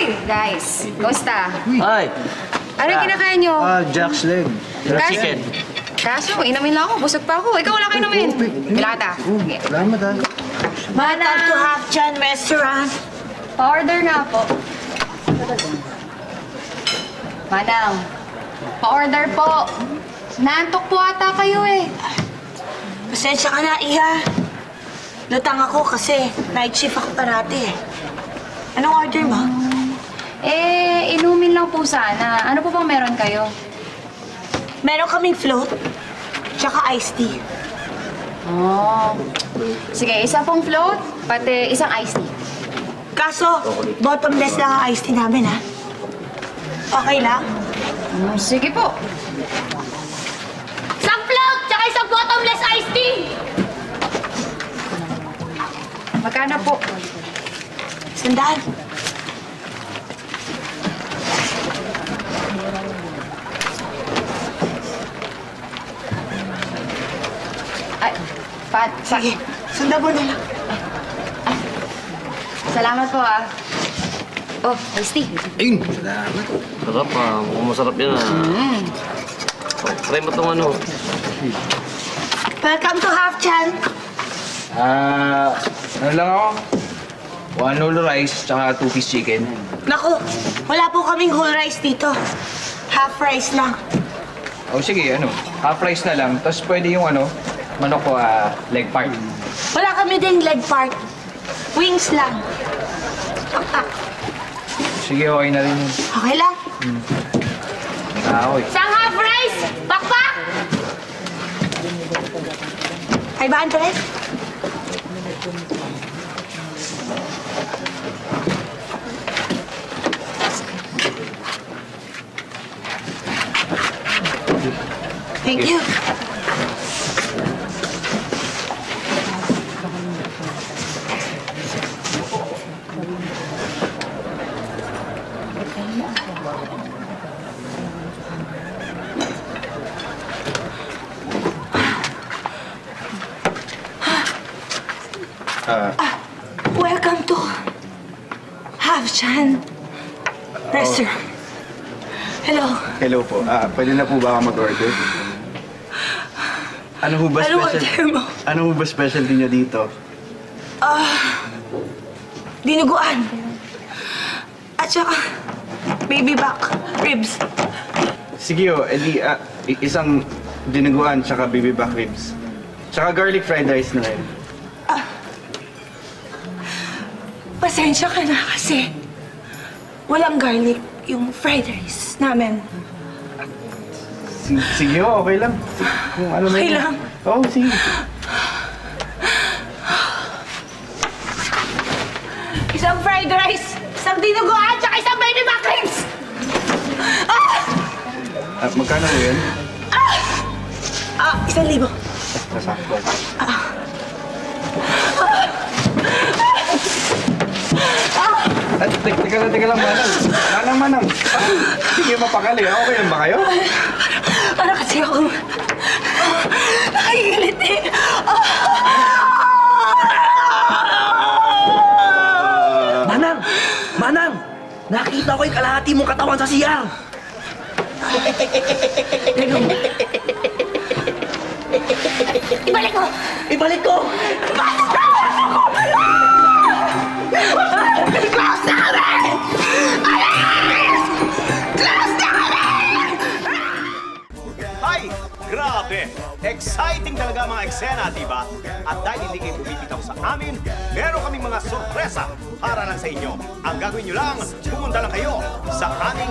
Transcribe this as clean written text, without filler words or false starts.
Guys, kamusta? Ay! Ano kinakain nyo? Jack's leg. Chicken. Kaso, inumin lang ako. Busog pa ako. Ikaw wala kayo inumin. Kailangan ta. Salamat ha. Welcome to Half Chan Restaurant. Pa-order na po. Manang, pa-order po. Naantok po ata kayo eh. Pasensya ka na, Iha. Lutang ako kasi night shift ako parati eh. Anong order mo? Inumin lang po sana. Ano po bang meron kayo? Meron kaming float, tsaka iced tea. Oh. Sige, isa pong float, pati isang iced tea. Kaso, bottomless lang ang iced tea namin, ha? Okay lang? Sige po. Isang float, tsaka isang bottomless iced tea! Magkano po? Sandaan. Ay, Sige, sundan mo na lang. Salamat po ah. Oh, iced tea. Ayun. Salamat. Sarap ah. Mukhang masarap yan ah. Oh, try mo itong ano. Welcome to Half Chan. Ano lang ako? 1 whole rice, tsaka 2-piece chicken. Naku, wala po kaming whole rice dito. Half rice lang. O sige, half rice na lang. Tapos pwede yung manok ko, leg part. Wala kami ding leg part. Wings lang. Sige, okay na rin yun. Okay lang? Okay. Isang half rice! Pakpak! 500? Thank you. Welcome to Half Chan Restaurant. Hello. Hello po. Pwede na po ba ako mag-order? Ano ho ba order mo? Ano ho ba specialty niyo dito? Dinuguan. At saka, baby back ribs. Sige ho, edi isang dinuguan tsaka baby back ribs. Tsaka garlic fried rice na rin. Pasensya ka na kasi walang garlic yung fried rice namin. Sige ho, okay lang. Kung ano Okay na lang? Oo, sige. Isang fried rice, isang dinuguan, tsaka isang baby back ribs! Magkano ho yun? 1,000. Nasakto. Teka lang, Manang. Sige, mapakali. Okay lang ba kayo? Para kasi ako nakikilit eh. Manang! Nakita ko yung kalahati mong katawan sa CR! Ibalik ko! Ibalik ko! Close na kami! Alis! Close na kami! Ay! Grabe! Exciting talaga ang mga eksena, di ba? At dahil hindi kayo bumibitaw sa amin, meron kaming mga sorpresa para lang sa inyo. Ang gagawin nyo lang, pumunta lang kayo sa aming